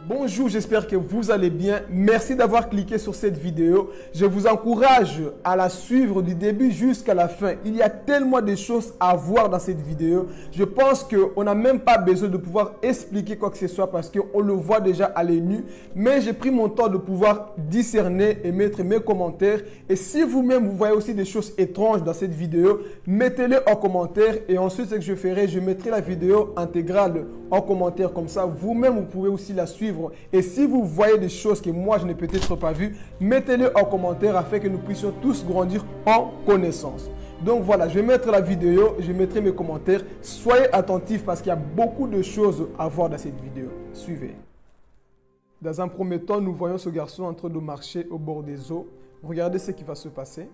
Bonjour, j'espère que vous allez bien. Merci d'avoir cliqué sur cette vidéo. Je vous encourage à la suivre du début jusqu'à la fin. Il y a tellement de choses à voir dans cette vidéo. Je pense qu'on n'a même pas besoin de pouvoir expliquer quoi que ce soit parce qu'on le voit déjà à l'œil nu. Mais j'ai pris mon temps de pouvoir discerner et mettre mes commentaires. Et si vous-même vous voyez aussi des choses étranges dans cette vidéo, mettez-les en commentaire. Et ensuite, ce que je ferai, je mettrai la vidéo intégrale en commentaire. Comme ça, vous-même, vous pouvez aussi la suivre. Et si vous voyez des choses que moi je n'ai peut-être pas vues, mettez-les en commentaire afin que nous puissions tous grandir en connaissance. Donc voilà, je vais mettre la vidéo, je mettrai mes commentaires. Soyez attentifs parce qu'il y a beaucoup de choses à voir dans cette vidéo. Suivez. Dans un premier temps, nous voyons ce garçon en train de marcher au bord des eaux. Regardez ce qui va se passer.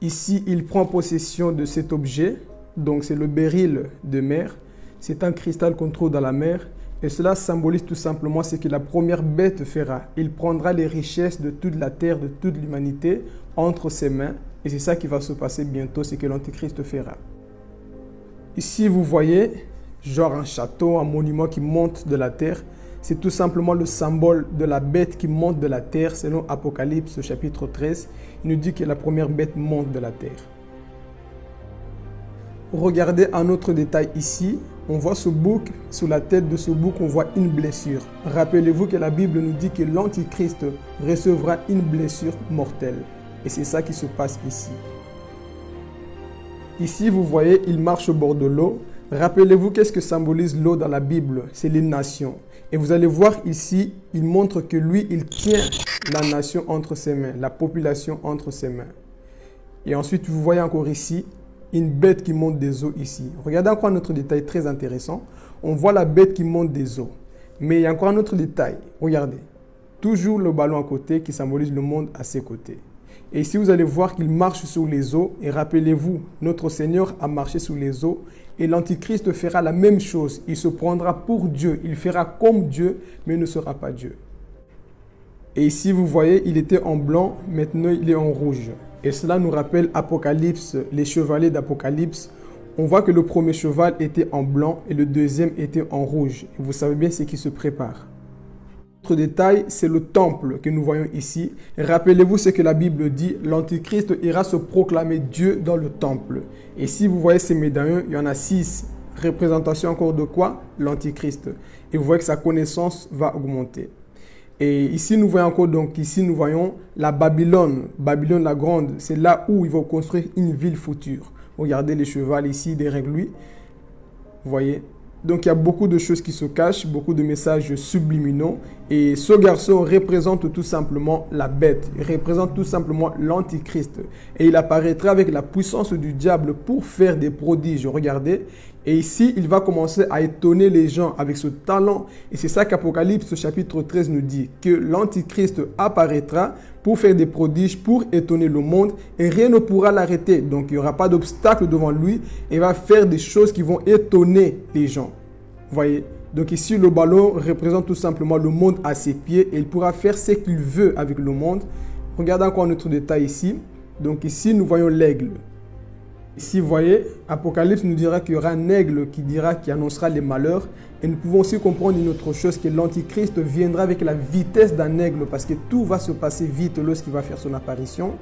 Ici, il prend possession de cet objet. Donc c'est le béryl de mer. C'est un cristal qu'on trouve dans la mer. Et cela symbolise tout simplement ce que la première bête fera. Il prendra les richesses de toute la terre, de toute l'humanité, entre ses mains. Et c'est ça qui va se passer bientôt, ce que l'Antichrist fera. Ici, vous voyez, genre un château, un monument qui monte de la terre. C'est tout simplement le symbole de la bête qui monte de la terre. Selon Apocalypse chapitre 13, il nous dit que la première bête monte de la terre. Regardez un autre détail ici. On voit ce bouc, sous la tête de ce bouc, on voit une blessure. Rappelez-vous que la Bible nous dit que l'Antichrist recevra une blessure mortelle. Et c'est ça qui se passe ici. Ici, vous voyez, il marche au bord de l'eau. Rappelez-vous qu'est-ce que symbolise l'eau dans la Bible? C'est les nations. Et vous allez voir ici, il montre que lui, il tient la nation entre ses mains, la population entre ses mains. Et ensuite, vous voyez encore ici, une bête qui monte des eaux ici. Regardez encore un autre détail très intéressant. On voit la bête qui monte des eaux. Mais il y a encore un autre détail. Regardez. Toujours le ballon à côté qui symbolise le monde à ses côtés. Et ici, vous allez voir qu'il marche sur les eaux. Et rappelez-vous, notre Seigneur a marché sur les eaux. Et l'Antichrist fera la même chose. Il se prendra pour Dieu. Il fera comme Dieu, mais ne sera pas Dieu. Et ici, vous voyez, il était en blanc. Maintenant, il est en rouge. Et cela nous rappelle Apocalypse, les chevaliers d'Apocalypse. On voit que le premier cheval était en blanc et le deuxième était en rouge. Et vous savez bien ce qui se prépare. Autre détail, c'est le temple que nous voyons ici. Rappelez-vous ce que la Bible dit, l'Antichrist ira se proclamer Dieu dans le temple. Et si vous voyez ces médaillons, il y en a 6. Représentation encore de quoi? L'Antichrist. Et vous voyez que sa connaissance va augmenter. Et ici, nous voyons encore, donc ici, nous voyons la Babylone, Babylone la grande. C'est là où ils vont construire une ville future. Regardez les chevals ici derrière lui. Vous voyez? Donc, il y a beaucoup de choses qui se cachent, beaucoup de messages subliminaux. Et ce garçon représente tout simplement la bête. Il représente tout simplement l'Antichrist. Et il apparaîtra avec la puissance du diable pour faire des prodiges. Regardez. Et ici, il va commencer à étonner les gens avec ce talent. Et c'est ça qu'Apocalypse chapitre 13 nous dit. Que l'Antichrist apparaîtra pour faire des prodiges, pour étonner le monde. Et rien ne pourra l'arrêter. Donc, il n'y aura pas d'obstacle devant lui. Il va faire des choses qui vont étonner les gens. Vous voyez? Donc ici, le ballon représente tout simplement le monde à ses pieds. Et il pourra faire ce qu'il veut avec le monde. Regardez encore un autre détail ici. Donc ici, nous voyons l'aigle. Ici, vous voyez, Apocalypse nous dira qu'il y aura un aigle qui annoncera les malheurs. Et nous pouvons aussi comprendre une autre chose, que l'Antichrist viendra avec la vitesse d'un aigle parce que tout va se passer vite lorsqu'il va faire son apparition.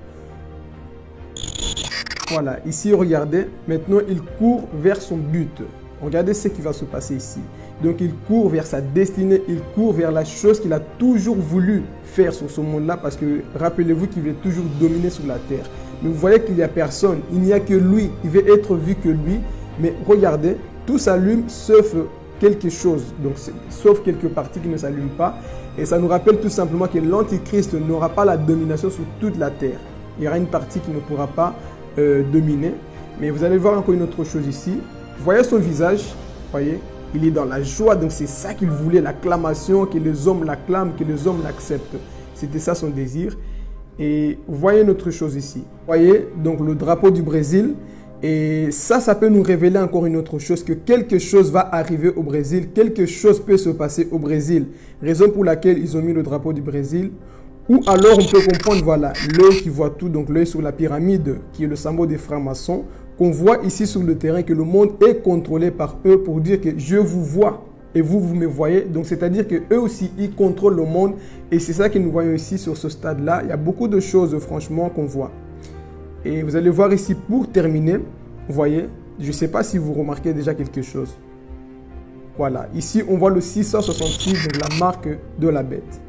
Voilà, ici, regardez, maintenant, il court vers son but. Regardez ce qui va se passer ici. Donc, il court vers sa destinée, il court vers la chose qu'il a toujours voulu faire sur ce monde-là parce que, rappelez-vous qu'il veut toujours dominer sur la terre. Mais vous voyez qu'il n'y a personne, il n'y a que lui, il veut être vu que lui. Mais regardez, tout s'allume sauf quelque chose, donc sauf quelques parties qui ne s'allument pas. Et ça nous rappelle tout simplement que l'Antichrist n'aura pas la domination sur toute la terre. Il y aura une partie qui ne pourra pas dominer. Mais vous allez voir encore une autre chose ici. Vous voyez son visage, voyez, il est dans la joie, donc c'est ça qu'il voulait, l'acclamation, que les hommes l'acclament, que les hommes l'acceptent. C'était ça son désir. Et vous voyez une autre chose ici. Vous voyez donc le drapeau du Brésil. Et ça peut nous révéler encore une autre chose, que quelque chose va arriver au Brésil, quelque chose peut se passer au Brésil. Raison pour laquelle ils ont mis le drapeau du Brésil. Ou alors on peut comprendre, voilà, l'œil qui voit tout, donc l'œil sur la pyramide, qui est le symbole des francs-maçons, qu'on voit ici sur le terrain, que le monde est contrôlé par eux pour dire que je vous vois. et vous, vous me voyez. Donc, c'est-à-dire qu'eux aussi, ils contrôlent le monde. Et c'est ça que nous voyons ici sur ce stade-là. Il y a beaucoup de choses, franchement, qu'on voit. Et vous allez voir ici, pour terminer, vous voyez, je ne sais pas si vous remarquez déjà quelque chose. Voilà, ici, on voit le 666, donc la marque de la bête.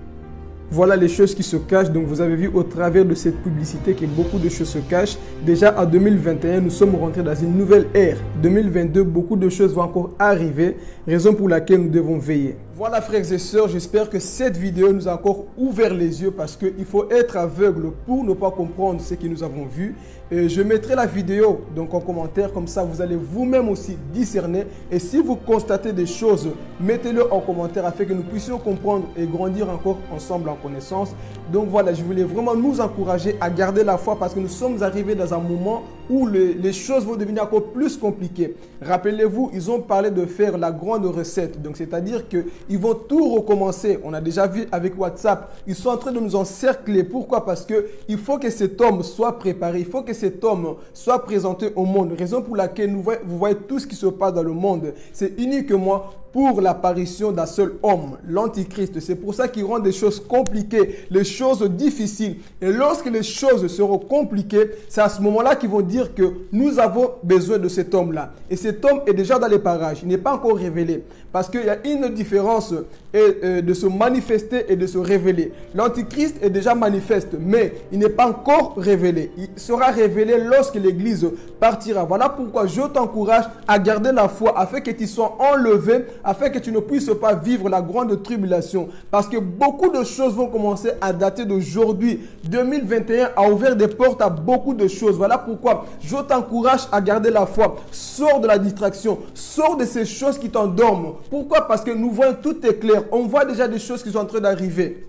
Voilà les choses qui se cachent. Donc, vous avez vu au travers de cette publicité que beaucoup de choses se cachent. Déjà, en 2021, nous sommes rentrés dans une nouvelle ère. 2022, beaucoup de choses vont encore arriver, raison pour laquelle nous devons veiller. Voilà, frères et sœurs, j'espère que cette vidéo nous a encore ouvert les yeux parce qu'il faut être aveugle pour ne pas comprendre ce que nous avons vu. Et je mettrai la vidéo donc en commentaire, comme ça vous allez vous-même aussi discerner. Et si vous constatez des choses, mettez-le en commentaire afin que nous puissions comprendre et grandir encore ensemble en connaissance. Donc voilà, je voulais vraiment nous encourager à garder la foi parce que nous sommes arrivés dans un moment où les choses vont devenir encore plus compliquées. Rappelez-vous, ils ont parlé de faire la grande recette. Donc c'est-à-dire qu'ils vont tout recommencer. On a déjà vu avec WhatsApp, ils sont en train de nous encercler. Pourquoi? Parce qu'il faut que cet homme soit préparé. Il faut que cet homme soit présenté au monde. Raison pour laquelle vous voyez tout ce qui se passe dans le monde. C'est uniquement pour l'apparition d'un seul homme, l'Antichrist. C'est pour ça qu'ils rendent des choses compliquées, les choses difficiles. Et lorsque les choses seront compliquées, c'est à ce moment-là qu'ils vont dire que nous avons besoin de cet homme-là. Et cet homme est déjà dans les parages, il n'est pas encore révélé. Parce qu'il y a une différence de se manifester et de se révéler. L'Antichrist est déjà manifeste, mais il n'est pas encore révélé. Il sera révélé lorsque l'Église partira. Voilà pourquoi je t'encourage à garder la foi afin que tu sois enlevé, afin que tu ne puisses pas vivre la grande tribulation. Parce que beaucoup de choses vont commencer à dater d'aujourd'hui. 2021 a ouvert des portes à beaucoup de choses. Voilà pourquoi je t'encourage à garder la foi. Sors de la distraction. Sors de ces choses qui t'endorment. Pourquoi? Parce que nous voyons tout est clair. On voit déjà des choses qui sont en train d'arriver.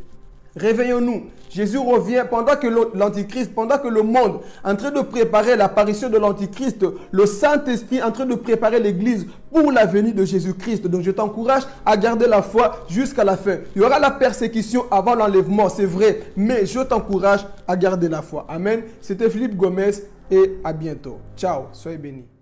Réveillons-nous. Jésus revient pendant que l'Antichrist, pendant que le monde est en train de préparer l'apparition de l'Antichrist, le Saint-Esprit est en train de préparer l'Église pour la venue de Jésus-Christ. Donc je t'encourage à garder la foi jusqu'à la fin. Il y aura la persécution avant l'enlèvement, c'est vrai, mais je t'encourage à garder la foi. Amen. C'était Philippe Gomez et à bientôt. Ciao, soyez bénis.